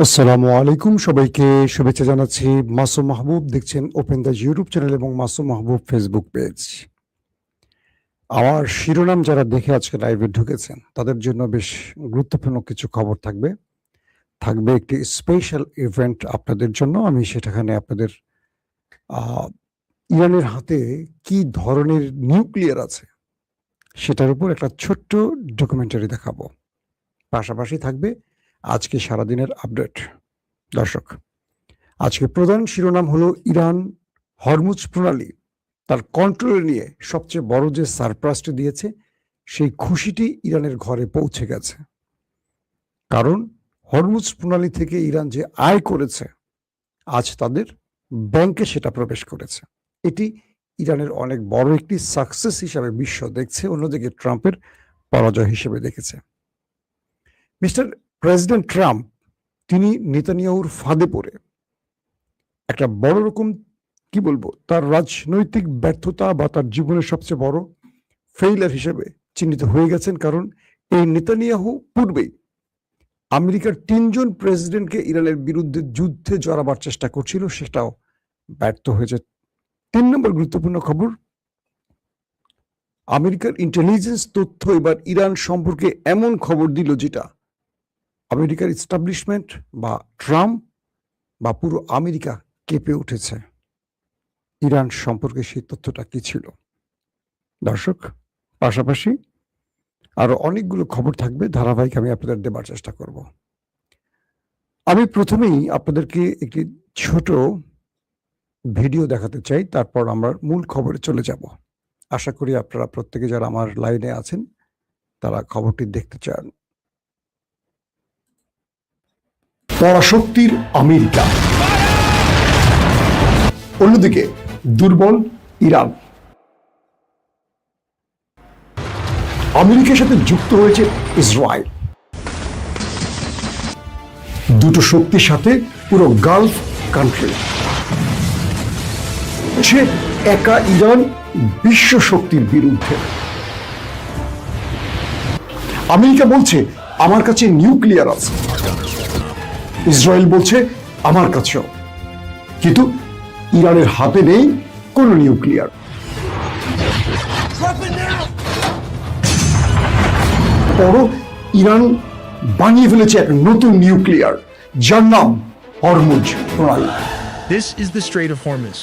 আসসালামু আলাইকুম, সবাইকে শুভেচ্ছা জানাচ্ছি। মাসুম মাহবুব দেখছেন ওপেন দ্য ইউটিউব চ্যানেল এবং মাসুম মাহবুব ফেসবুক পেজ। আমার শিরোনাম যারা দেখে আজকে লাইভে ঢুকেছেন তাদের জন্য বেশ গুরুত্বপূর্ণ কিছু খবর থাকবে। থাকবে একটি স্পেশাল ইভেন্ট আপনাদের জন্য। আমি সেটাখানে আপনাদের ইরানের হাতে কি ধরনের নিউক্লিয়ার আছে সেটার উপর একটা ছোট্ট ডকুমেন্টারি দেখাবো। পাশাপাশি থাকবে আজকে সারাদিনের আপডেট। দর্শক, আজকে প্রধান শিরোনাম হলো ইরান হরমুজ প্রণালী তার কন্ট্রোলে নিয়ে সবচেয়ে বড় যে সারপ্রাইজটি দিয়েছে সেই খুশিটি ইরানের ঘরে পৌঁছে গেছে। কারণ হরমুজ প্রণালী থেকে ইরান যে আয় করেছে আজ তাদের ব্যাংকে সেটা প্রবেশ করেছে। এটি ইরানের অনেক বড় একটি সাকসেস হিসাবে বিশ্ব দেখছে, অন্যদিকে ট্রাম্পের পরাজয় হিসেবে দেখেছে। মিস্টার প্রেসিডেন্ট ট্রাম্প তিনি নেতানিয়াহুর ফাঁদে পড়ে একটা বড় রকম কি বলবো তার রাজনৈতিক ব্যর্থতা বা তার জীবনের সবচেয়ে বড় ফেইলার হিসেবে চিহ্নিত হয়ে গেছেন। কারণ এই নেতানিয়াহু পূর্বেই আমেরিকার 3জন প্রেসিডেন্টকে ইরানের বিরুদ্ধে যুদ্ধে জড়াবার চেষ্টা করছিল, সেটাও ব্যর্থ হয়েছে। 3 নম্বর গুরুত্বপূর্ণ খবর, আমেরিকার ইন্টেলিজেন্স তথ্য এবার ইরান সম্পর্কে এমন খবর দিল যেটা আমেরিকার এস্টাবলিশমেন্ট বা ট্রাম্প বা পুরো আমেরিকা কেঁপে উঠেছে। ইরান সম্পর্কে সেই তথ্যটা কি ছিল? দর্শক, পাশাপাশি আরো অনেকগুলো খবর থাকবে, ধারাবাহিক আমি আপনাদের দেবার চেষ্টা করব। আমি প্রথমেই আপনাদেরকে একটি ছোট ভিডিও দেখাতে চাই, তারপর আমরা মূল খবরে চলে যাব। আশা করি আপনারা প্রত্যেকে যারা আমার লাইনে আছেন তারা খবরটি দেখতে চান। পরাশক্তির আমেরিকা, অন্যদিকে দুর্বল ইরান। আমেরিকার সাথে যুক্ত হয়েছে ইসরায়েল। দুটো শক্তির সাথে পুরো গালফ কান্ট্রি। সে একা ইরান বিশ্ব শক্তির বিরুদ্ধে। আমেরিকা বলছে আমার কাছে নিউক্লিয়ার আছে, ইসরায়েল বলছে আমার কাছেও, কিন্তু ইরানের হাতে নেই কোনো নিউক্লিয়ার। বড় ইরান বানিয়ে ফেলেছে এক নতুন নিউক্লিয়ার যার নাম হরমুজ প্রণালী। This is the Strait of Hormuz.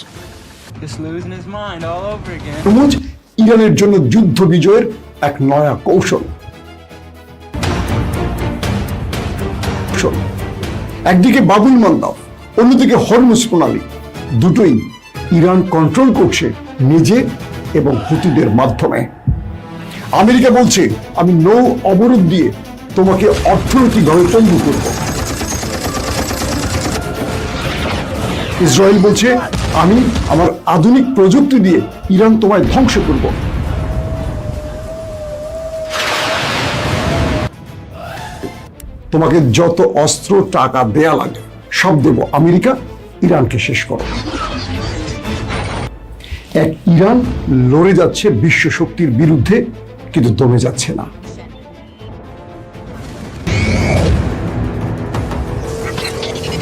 Just losing his mind all over again. Hormuz ইরানের জন্য যুদ্ধ বিজয়ের এক নয়া কৌশল। একদিকে বাবুল মান্দাব, অন্যদিকে হরমুজ প্রণালী, দুটোই ইরান কন্ট্রোল করছে নিজে এবং হুতিদের মাধ্যমে। আমেরিকা বলছে আমি নৌ অবরোধ দিয়ে তোমাকে অর্থনৈতিকভাবে পঙ্গু করব। ইসরায়েল বলছে আমি আমার আধুনিক প্রযুক্তি দিয়ে ইরান তোমায় ধ্বংস করব। তোমাকে যত অস্ত্র টাকা দেয়া লাগে সব দেব, আমেরিকা ইরানকে শেষ করো। এক ইরান লড়ে যাচ্ছে বিশ্ব শক্তির বিরুদ্ধে, কিন্তু দমে যাচ্ছে না।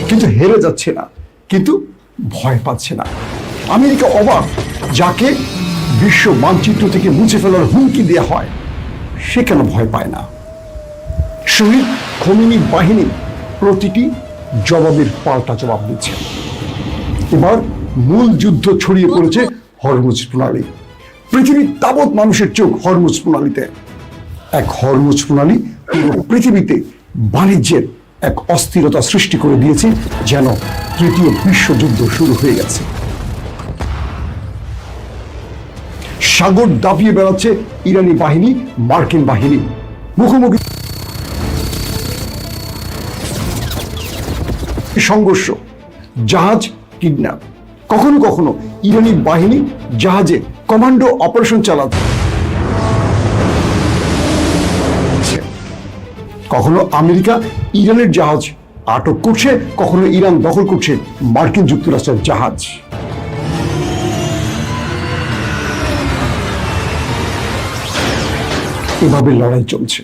কিন্তু হেরে যাচ্ছে না, কিন্তু ভয় পাচ্ছে না। আমেরিকা অবাক, যাকে বিশ্ব মানচিত্র থেকে মুছে ফেলার হুমকি দেওয়া হয় সে কেন ভয় পায় না? শহীদ খোমেনি বাহিনী প্রতিটি জবাবের পাল্টা জবাব দিচ্ছে। এবার মূল যুদ্ধ ছড়িয়ে পড়েছে হরমুজ প্রণালী। পৃথিবীর তাবৎ মানুষের চোখ হরমুজ প্রণালীতে। এক হরমুজ প্রণালী পুরো পৃথিবীতে বাণিজ্যের এক অস্থিরতা সৃষ্টি করে দিয়েছে, যেন তৃতীয় বিশ্বযুদ্ধ শুরু হয়ে গেছে। সাগর দাপিয়ে বেড়াচ্ছে ইরানি বাহিনী, মার্কিন বাহিনী, মুখোমুখি সংঘর্ষ, জাহাজ কিডন্যাপ। কখনো কখনো ইরানি বাহিনী জাহাজে কমান্ডো অপারেশন চালাচ্ছে, কখনো আমেরিকা ইরানের জাহাজ আটক করছে, কখনো ইরান দখল করছে মার্কিন যুক্তরাষ্ট্রের জাহাজ। এভাবে লড়াই চলছে।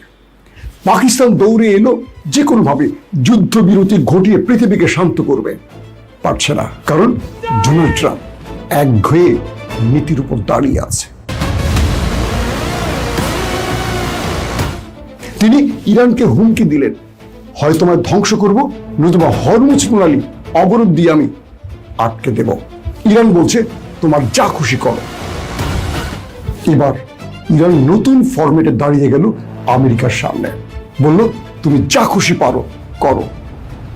পাকিস্তান দৌড়ে এলো যে কোনোভাবে যুদ্ধবিরতি ঘটিয়ে পৃথিবীকে শান্ত করবে, পারছে না, কারণ ডোনাল্ড ট্রাম্প একঘেয়ে নীতির উপর দাঁড়িয়ে আছে। তিনি ইরানকে হুমকি দিলেন, হয় তোমায় ধ্বংস করব, নতুবা হরমুজ প্রণালী অবরোধ দিয়ে আমি আটকে দেব। ইরান বলছে তোমার যা খুশি করো। এবার ইরান নতুন ফরম্যাটে দাঁড়িয়ে গেল আমেরিকার সামনে, বলল তুমি যা খুশি পারো করো,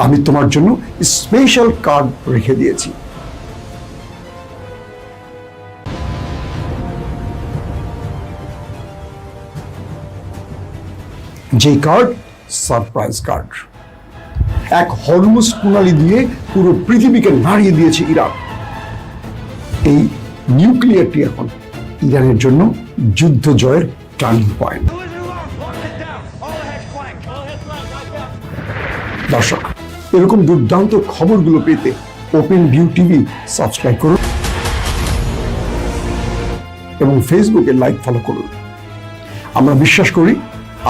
আমি তোমার জন্য স্পেশাল কার্ড রেখে দিয়েছি। যে কার্ড সারপ্রাইজ কার্ড, এক হরমুজ প্রণালী দিয়ে পুরো পৃথিবীকে নাড়িয়ে দিয়েছে ইরান। এই নিউক্লিয়ারটি এখন ইরানের জন্য যুদ্ধ জয়ের টার্নিং পয়েন্ট। দর্শক, এরকম দুর্দান্ত খবরগুলো পেতে ওপেন ভিউ টিভি সাবস্ক্রাইব করুন এবং ফেসবুকে লাইক ফলো করুন। আমরা বিশ্বাস করি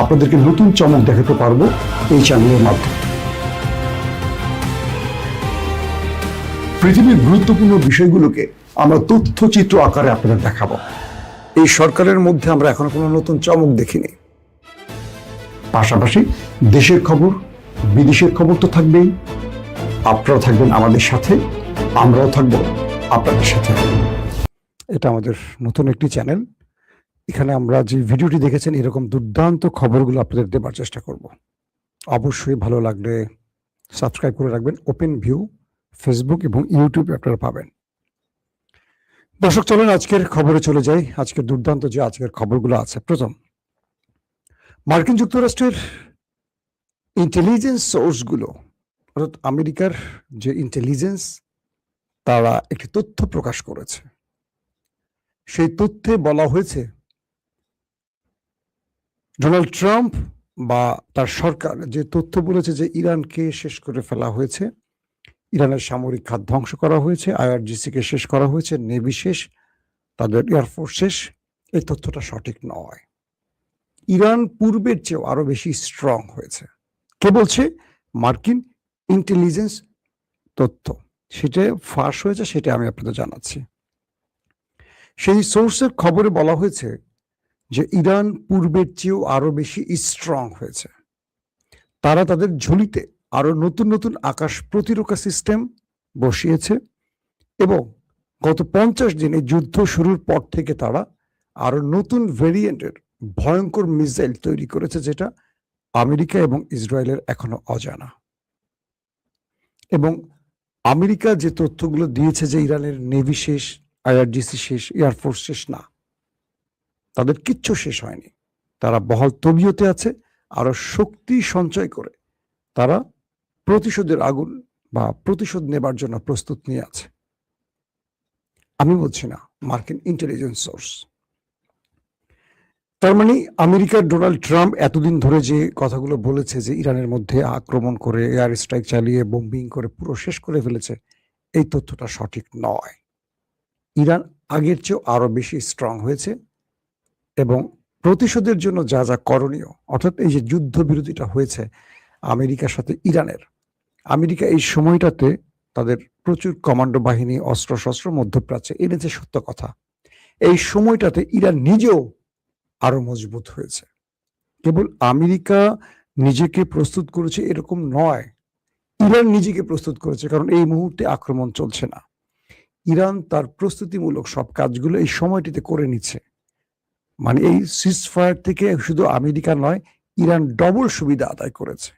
আপনাদেরকে নতুন চমক দেখাতে পারবো এই চ্যানেলের মাধ্যমে। পৃথিবীর গুরুত্বপূর্ণ বিষয়গুলোকে আমরা তথ্যচিত্র আকারে আপনাদের দেখাবো। এই সরকারের মধ্যে আমরা এখনো কোনো নতুন চমক দেখিনি। পাশাপাশি দেশের খবর, বিদেশের খবর তো থাকবেই। আপনারা থাকবেন আমাদের সাথে, আমরাও থাকবো আপনাদের সাথে। এটা আমাদের নতুন একটি চ্যানেল। এখানে আমরা যে ভিডিওটি দেখেছেন এরকম দুর্দান্ত খবরগুলো আপনাদের দেবার চেষ্টা করব। অবশ্যই ভালো লাগলে সাবস্ক্রাইব করে রাখবেন। ওপেন ভিউ ফেসবুক এবং ইউটিউবে আপনারা পাবেন। দর্শক, চলেন আজকের খবরে চলে যাই। আজকের দুর্দান্ত যে আজকের খবরগুলো আছে, প্রথম, মার্কিন যুক্তরাষ্ট্রের ইন্টেলিজেন্স সোর্সগুলো, অর্থাৎ আমেরিকার যে ইন্টেলিজেন্স, তারা একটি তথ্য প্রকাশ করেছে। সেই তথ্যে বলা হয়েছে ডোনাল্ড ট্রাম্প বা তার সরকার যে তথ্য বলেছে যে ইরানকে শেষ করে ফেলা হয়েছে, ইরানের সামরিক খাত ধ্বংস করা হয়েছে, আইআরজিসিকে শেষ করা হয়েছে, নেভি শেষ, তাদের এয়ারফোর্স শেষ, এই তথ্যটা সঠিক নয়। ইরান পূর্বের চেয়েও আরো বেশি স্ট্রং হয়েছে। কে বলছে? মার্কিন ইন্টেলিজেন্স তথ্য। সেটা ফাঁস হয়েছে, সেটা আমি আপনাদের জানাচ্ছি। সেই সোর্সের খবরে বলা হয়েছে যে ইরান পূর্বের চেয়েও আরো বেশি স্ট্রং হয়েছে। তারা তাদের ঝুলিতে আরো নতুন নতুন আকাশ প্রতিরক্ষা সিস্টেম বসিয়েছে এবং গত 50 দিনে যুদ্ধ শুরুর পর থেকে তারা আরো নতুন ভেরিয়েন্টের ভয়ঙ্কর মিসাইল তৈরি করেছে, যেটা আমেরিকা এবং ইসরায়েলের এখনো অজানা। এবং আমেরিকা যে তথ্যগুলো দিয়েছে যে ইরানের নেভি শেষ, আইআরজিসি শেষ, এয়ারফোর্স শেষ, না, তাদের কিচ্ছু শেষ হয়নি। তারা বহাল তবিয়তে আছে, আরো শক্তি সঞ্চয় করে তারা প্রতিশোধের আগুন বা প্রতিশোধ নেবার জন্য প্রস্তুত নিয়ে আছে। আমি বলছি না, মার্কিন ইন্টেলিজেন্স সোর্স। তার মানে আমেরিকার ডোনাল্ড ট্রাম্প এতদিন ধরে যে কথাগুলো বলেছে যে ইরানের মধ্যে আক্রমণ করে, এয়ার স্ট্রাইক চালিয়ে, বোম্বিং করে পুরো শেষ করে ফেলেছে, এই তথ্যটা সঠিক নয়। ইরান আগের চেয়েও আরো বেশি স্ট্রং হয়েছে এবং প্রতিশোধের জন্য যা যা করণীয়, অর্থাৎ এই যে যুদ্ধবিরতিটা হয়েছে আমেরিকার সাথে ইরানের, আমেরিকা এই সময়টাতে তাদের প্রচুর কমান্ডো বাহিনী, অস্ত্রশস্ত্র মধ্যপ্রাচ্যে এনেছে, সত্য কথা। এই সময়টাতে ইরান নিজেও আরো মজবুত হয়েছে। কেবল আমেরিকা নিজেকে প্রস্তুত করেছে এরকম নয়, ইরান নিজেকে প্রস্তুত করেছে, কারণ এই মুহূর্তে আক্রমণ চলছে না। ইরান তার প্রস্তুতিমূলক সব কাজগুলো এই সময়টিতে করে নিচ্ছে। মানে এই সিজফায়ার থেকে শুধু আমেরিকা নয়, ইরান ডবল সুবিধা আদায় করেছে।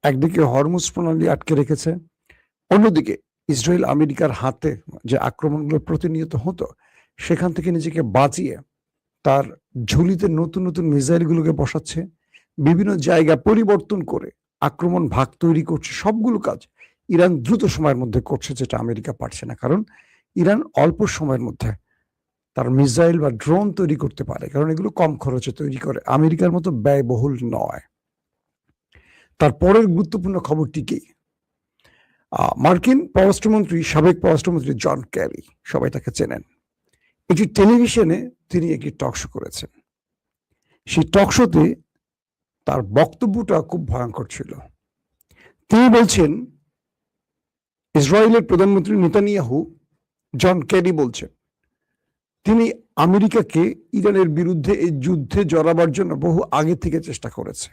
একদিকে হরমুজ প্রণালী আটকে রেখেছে, অন্যদিকে ইসরায়েল আমেরিকার হাতে যে আক্রমণগুলো প্রতিনিয়ত হতো, সেখান থেকে নিজেকে বাঁচিয়ে তার ঝুলিতে নতুন নতুন মিসাইলগুলোকে বসাচ্ছে, বিভিন্ন জায়গা পরিবর্তন করে আক্রমণ ভাগ তৈরি করছে। সবগুলো কাজ ইরান দ্রুত সময়ের মধ্যে করছে, যেটা আমেরিকা পারছে না। কারণ ইরান অল্প সময়ের মধ্যে তার মিসাইল বা ড্রোন তৈরি করতে পারে, কারণ এগুলো কম খরচে তৈরি করে, আমেরিকার মতো ব্যয়বহুল নয়। তারপরের গুরুত্বপূর্ণ খবরটি কি? মার্কিন পররাষ্ট্রমন্ত্রী, সাবেক পররাষ্ট্রমন্ত্রী জন ক্যারি, সবাই তাকে চেনেন, একটি টেলিভিশনে তিনি একটি টক শো করেছেন। সেই টক শোতে তার বক্তব্যটা খুব ভয়ঙ্কর ছিল। তিনি বলছেন, ইসরায়েলের প্রধানমন্ত্রী নেতানিয়াহু, জন কেরি বলছেন, তিনি আমেরিকাকে ইরানের বিরুদ্ধে এই যুদ্ধে জড়াবার জন্য বহু আগে থেকে চেষ্টা করেছে,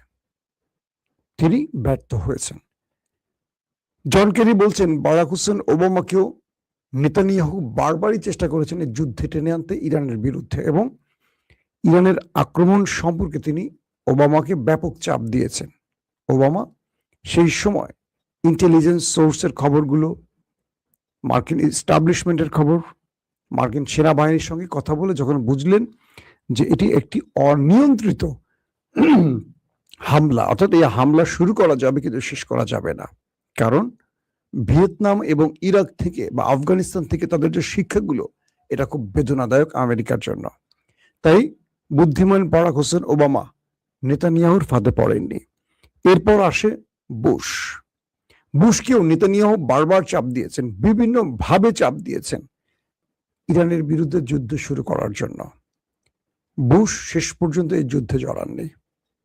তিনি ব্যর্থ হয়েছেন। জন কেরি বলছেন, বারাক হোসেন ওবামাকেও নেতানিয়াহু বারবারই চেষ্টা করেছেন এই যুদ্ধে টেনে আনতে ইরানের বিরুদ্ধে, এবং ইরানের আক্রমণ সম্পর্কে তিনি ওবামাকে ব্যাপক চাপ দিয়েছেন। ওবামা সেই সময় ইন্টেলিজেন্স সোর্সের খবরগুলো, মার্কিন এস্টাবলিশমেন্টের খবর, মার্কিন সেনাবাহিনীর সঙ্গে কথা বলে যখন বুঝলেন যে এটি একটি অনিয়ন্ত্রিত হামলা, অর্থাৎ এই হামলা শুরু করা যাবে কিন্তু শেষ করা যাবে না, কারণ ভিয়েতনাম এবং ইরাক থেকে বা আফগানিস্তান থেকে তাদের যে শিক্ষাগুলো, এটা খুব বেদনাদায়ক আমেরিকার জন্য। তাই বুদ্ধিমান বারাক হোসেন ওবামা নেতানিয়াহুর ফাঁদে পড়েননি। এরপর আসে বুশ। বুশকেও নেতানিয়াহু বারবার চাপ দিয়েছেন, বিভিন্ন ভাবে চাপ দিয়েছেন ইরানের বিরুদ্ধে যুদ্ধ শুরু করার জন্য। বুশ শেষ পর্যন্ত এই যুদ্ধে জড়াননি,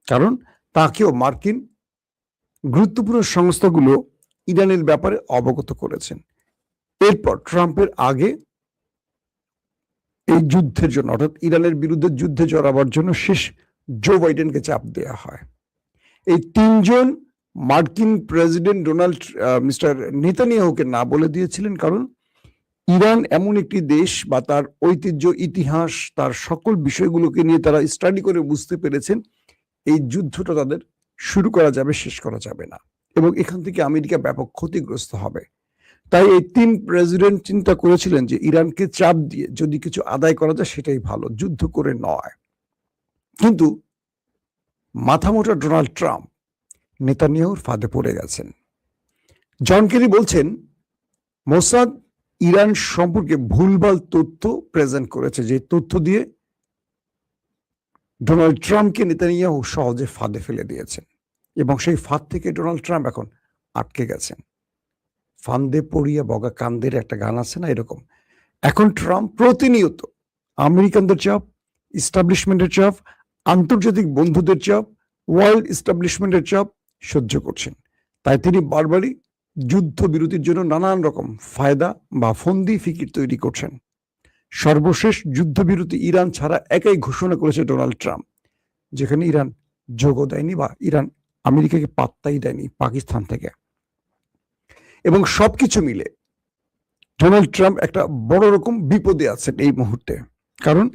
কারণ তাকেও মার্কিন গুরুত্বপূর্ণ সংস্থাগুলো ইরানের ব্যাপারে অবগত করেছেন। এরপর ট্রাম্পের আগে এই যুদ্ধের জন্য, অর্থাৎ ইরানের বিরুদ্ধে যুদ্ধে জড়াবার জন্য শেষ জো বাইডেনকে চাপ দেওয়া হয়। এই তিনজন মার্কিন প্রেসিডেন্ট মিস্টার নেতানিয়াহুকে না বলে দিয়েছিলেন, কারণ ইরান এমন একটি দেশ বা তার ঐতিহ্য, ইতিহাস, তার সকল বিষয়গুলোকে নিয়ে তারা স্টাডি করে বুঝতে পেরেছেন এই যুদ্ধটা তাদের শুরু করা যাবে, শেষ করা যাবে না, এবং এখান থেকে আমেরিকা ব্যাপক ক্ষতিগ্রস্ত হবে। তাই এই তিন প্রেসিডেন্ট চিন্তা করেছিলেন যে ইরানকে চাপ দিয়ে যদি কিছু আদায় করা যায় সেটাই ভালো, যুদ্ধ করে নয়। কিন্তু মাথামোটা ডোনাল্ড ট্রাম্প নেতানিয়াহুর ফাঁদে পড়ে গেছেন। জন কেরি বলছেন, মোসাদ ইরান সম্পর্কে ভুলভাল তথ্য প্রেজেন্ট করেছে, যে তথ্য দিয়ে ডোনাল্ড ট্রাম্পকে নেতানিয়াহু সহজে ফাঁদে ফেলে দিয়েছেন, এবং সেই ফাঁদ থেকে ডোনাল্ড ট্রাম্প এখন আটকে গেছেন। ফান্দে পড়িয়া বগা কান্দের একটা গান আছে না, এরকম। এখন ট্রাম্প প্রতিনিয়ত আমেরিকানদের চাপ, ইস্টাবলিশমেন্টের চাপ, আন্তর্জাতিক বন্ধুদের চাপ, ওয়ার্ল্ড ইস্টাবলিশমেন্টের চাপ সহ্য করছেন। তাই তিনি বারবারই যুদ্ধবিরতির জন্য নানান রকম ফায়দা বা ফন্দি ফিকির তৈরি করছেন। সর্বশেষ যুদ্ধবিরতি ইরান ছাড়া একাই ঘোষণা করেছে ডোনাল্ড ট্রাম্প, যেখানে ইরান যোগও দেয়নি বা ইরান আমেরিকাকে পাত্তাই দেয়নি পাকিস্তান থেকে। এবং সবকিছু মিলে ডোনাল্ড ট্রাম্প একটা বড় রকম বিপদে আছেন এই মুহূর্তে, কারণ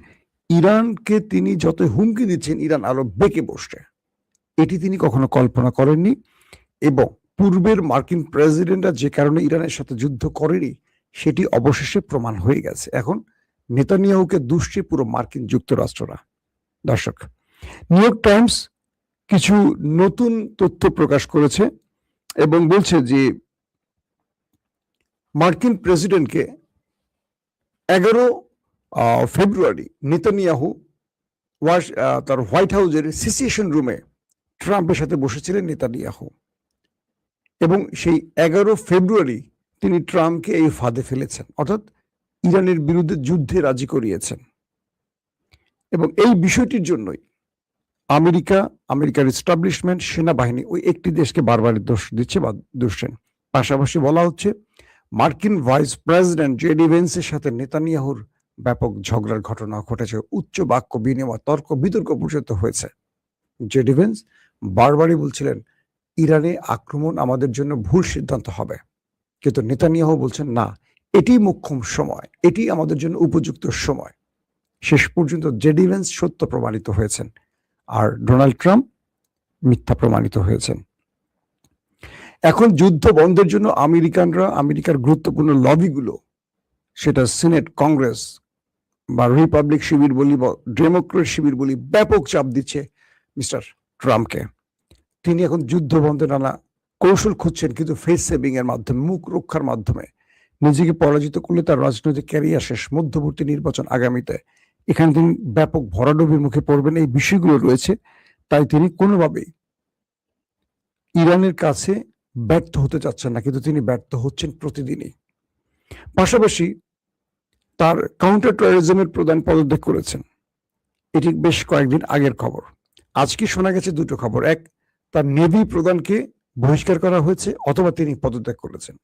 ইরানকে তিনি যত হুমকি দিচ্ছেন ইরান আরো বেঁকে বসছে, এটি তিনি কখনো কল্পনা করেননি। এবং পূর্বের মার্কিন প্রেসিডেন্টরা যে কারণে ইরানের সাথে যুদ্ধ করেনি সেটি অবশেষে প্রমাণ হয়ে গেছে। এখন নেতানিয়াহুকে দুষছে পুরো মার্কিন যুক্তরাষ্ট্ররা। দর্শক, নিউ ইয়র্ক টাইমস কিছু নতুন তথ্য প্রকাশ করেছে এবং বলছে যে মার্কিন প্রেসিডেন্টকে 11 ফেব্রুয়ারি নেতানিয়াহু তার হোয়াইট হাউসের সিচুয়েশন রুমে ট্রাম্পের সাথে বসেছিলেন নেতানিয়াহু, এবং সেই 11 ফেব্রুয়ারি তিনি ট্রাম্পকে এই ফাঁদে ফেলেছেন, অর্থাৎ ইরানের বিরুদ্ধে যুদ্ধে রাজি করিয়েছেন। এবং এই বিষয়টির জন্যই আমেরিকার এস্টাবলিশমেন্ট, সেনাবাহিনী ওই একটি দেশকে বারবার দোষ দিচ্ছে বা দুষছেন। পাশাপাশি বলা হচ্ছে মার্কিন ভাইস প্রেসিডেন্ট জেডি ভেন্সের সাথে নেতানিয়াহুর ব্যাপক ঝগড়ার ঘটনা ঘটেছে, উচ্চ বাক্য বিনিময়, তর্ক বিতর্ক পর্যন্ত হয়েছে। জেডি ভেন্স বারবারই বলছিলেন ইরানে আক্রমণ আমাদের জন্য ভুল সিদ্ধান্ত হবে, কিন্তু নেতানিয়াহু বলছেন না, এটি মোক্ষম সময়, এটি আমাদের জন্য উপযুক্ত সময়। শেষ পর্যন্ত জেডি ভেন্স সত্য প্রমাণিত হয়েছেন, আর ডোনাল্ড ট্রাম্প মিথ্যা প্রমাণিত হয়েছেন। এখন যুদ্ধ বন্ধের জন্য আমেরিকার গুরুত্বপূর্ণ লবিগুলো, সেটা সিনেট, কংগ্রেস বা রিপাবলিক শিবির বলি বা ডেমোক্রেট শিবির বলি, ব্যাপক চাপ দিচ্ছে মিস্টার ট্রাম্পকে। তিনি এখন যুদ্ধ বন্ধে নানা কৌশল খুঁজছেন, কিন্তু ফেস সেভিং এর মাধ্যমে, মুখ রক্ষার মাধ্যমে। নিজেকে পরাজিত করলে তার রাজনৈতিক ক্যারিয়ার শেষ, মধ্যবর্তী নির্বাচন আগামীতে, এখানে তিনি ব্যাপক ভরাডুবির মুখে পড়বেন, এই বিষয়গুলো রয়েছে। তাই তিনি কোনোভাবেই ইরানের কাছে ব্যর্থ হতে চাচ্ছেন না, কিন্তু তিনি ব্যর্থ হচ্ছেন প্রতিদিনই। পাশাপাশি তার কাউন্টার টেরোরিজমের প্রধান পদত্যাগ করেছেন, এটি বেশ কয়েকদিন আগের খবর। আজকে শোনা গেছে দুটো খবর, এক, তার নেভি প্রধানকে বহিষ্কার করা হয়েছে অথবা তিনি পদত্যাগ করেছেন।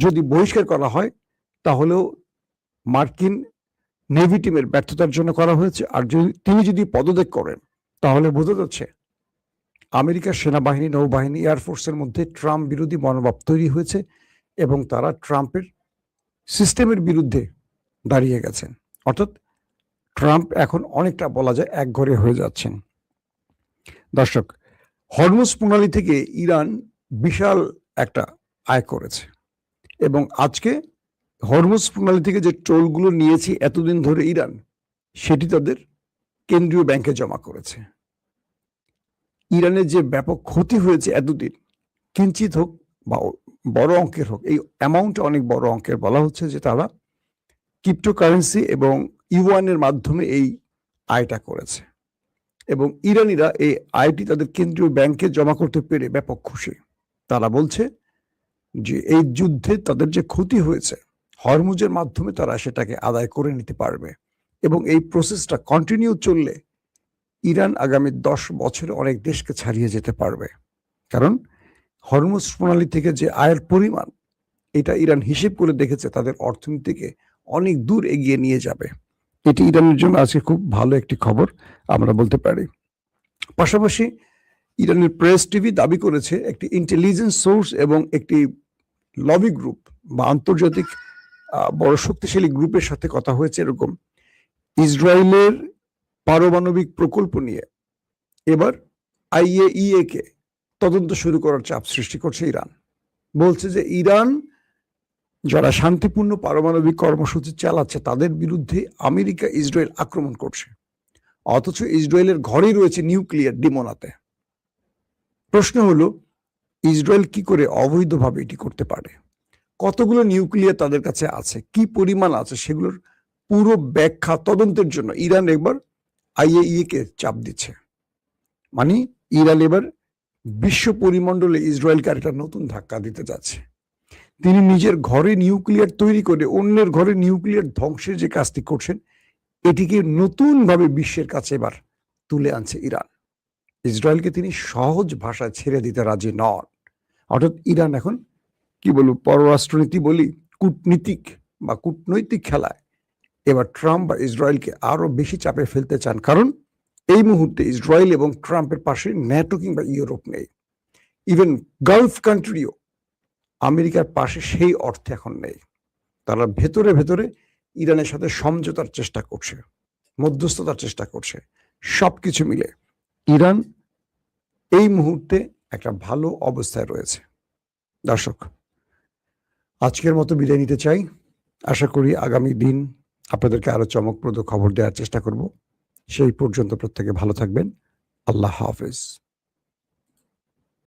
যদি বহিষ্কার করা হয় তাহলেও মার্কিন নেভি টিমের ব্যর্থতার জন্য করা হয়েছে, আর তিনি যদি পদত্যাগ করেন তাহলে বোঝা যাচ্ছে আমেরিকার সেনাবাহিনী, নৌবাহিনী, এয়ারফোর্সের মধ্যে ট্রাম্প বিরোধী মনোভাব তৈরি হয়েছে এবং তারা ট্রাম্পের সিস্টেমের বিরুদ্ধে দাঁড়িয়ে গেছেন। অর্থাৎ ট্রাম্প এখন অনেকটা বলা যায় একঘরে হয়ে যাচ্ছেন। দর্শক, হরমুজ প্রণালী থেকে ইরান বিশাল একটা আয় করেছে এবং আজকে হরমুজ প্রণালী থেকে যে টোলগুলো নিয়েছে এতদিন ধরে ইরান, সেটি তাদের কেন্দ্রীয় ব্যাংকে জমা করেছে। ইরানের যে ব্যাপক ক্ষতি হয়েছে এতদিন, কিঞ্চিত হোক বা বড় অঙ্কের হোক, এই অ্যামাউন্ট অনেক বড় অঙ্কের। বলা হচ্ছে যে তারা ক্রিপ্টোকারেন্সি এবং ইউয়ানের মাধ্যমে এই আয়টা করেছে এবং ইরানিরা এই আয়টি তাদের কেন্দ্রীয় ব্যাংকে জমা করতে পেরে ব্যাপক খুশি। তারা বলছে যে এই যুদ্ধে তাদের যে ক্ষতি হয়েছে হরমুজের মাধ্যমে তারা সেটাকে আদায় করে নিতে পারবে এবং এই প্রসেসটা কন্টিনিউ চললে ইরান আগামী 10 বছরে অনেক দেশকে ছাড়িয়ে যেতে পারবে। কারণ হরমুজ প্রণালী থেকে যে আয়ের পরিমাণ, এটা ইরান হিসেব করে দেখেছে তাদের অর্থনীতিকে অনেক দূর এগিয়ে নিয়ে যাবে। এটি ইরানের জন্য আজকে খুব ভালো একটি খবর আমরা বলতে পারি। পাশাপাশি ইরানের প্রেস টিভি দাবি করেছে একটি ইন্টেলিজেন্স সোর্স এবং একটি লবি গ্রুপ বা আন্তর্জাতিক বড় শক্তিশালী গ্রুপের সাথে কথা হয়েছে এরকম, ইসরায়েলের পারমাণবিক প্রকল্প নিয়ে এবার IAEA কে তদন্ত শুরু করার চাপ সৃষ্টি করছে ইরান। বলছে যে ইরান যারা শান্তিপূর্ণ পারমাণবিক কর্মসূচি চালাচ্ছে তাদের বিরুদ্ধে আমেরিকা ইসরায়েল আক্রমণ করছে, অথচ ইসরায়েলের ঘরেই রয়েছে নিউক্লিয়ার ডিমোনাতে। প্রশ্ন হলো ইসরায়েল কি করে অবৈধভাবে এটি করতে পারে? কতগুলো নিউক্লিয়ার তাদের কাছে আছে, কি পরিমাণ আছে, সেগুলোর পুরো ব্যাখ্যা তদন্তের জন্য ইরান একবার IAEA কে চাপ দিচ্ছে। মানে ইরান এবার বিশ্ব পরিমণ্ডলে ইসরায়েলকে একটা নতুন ধাক্কা দিতে যাচ্ছে। তিনি নিজের ঘরে নিউক্লিয়ার তৈরি করে অন্যের ঘরে নিউক্লিয়ার ধ্বংসের যে কাজটি করছেন, এটিকে নতুন ভাবে বিশ্বের কাছে এবার তুলে আনছে ইরান। ইসরায়েলকে তিনি সহজ ভাষায় ছেড়ে দিতে রাজি নন। অর্থাৎ ইরান এখন কি বলবো, পররাষ্ট্রনীতি বলি, কূটনীতিক বা কূটনৈতিক খেলায় এবার ট্রাম্প বা ইসরায়েলকে আরো বেশি চাপে ফেলতে চান। কারণ এই মুহূর্তে ইসরায়েল এবং ট্রাম্পের পাশে ন্যাটো কিংবা ইউরোপ নেই, ইভেন গালফ কান্ট্রিও আমেরিকার পাশে সেই অর্থে এখন নেই। তারা ভেতরে ভেতরে ইরানের সাথে সমঝোতার চেষ্টা করছে, মধ্যস্থতার চেষ্টা করছে। সবকিছু মিলে ইরান এই মুহূর্তে একটা ভালো অবস্থায় রয়েছে। দর্শক, আজকের মতো বিদায় নিতে চাই। আশা করি আগামী দিন আপনাদেরকে আরো চমকপ্রদ খবর দেওয়ার চেষ্টা করব। সেই পর্যন্ত প্রত্যেকে ভালো থাকবেন। আল্লাহ হাফেজ।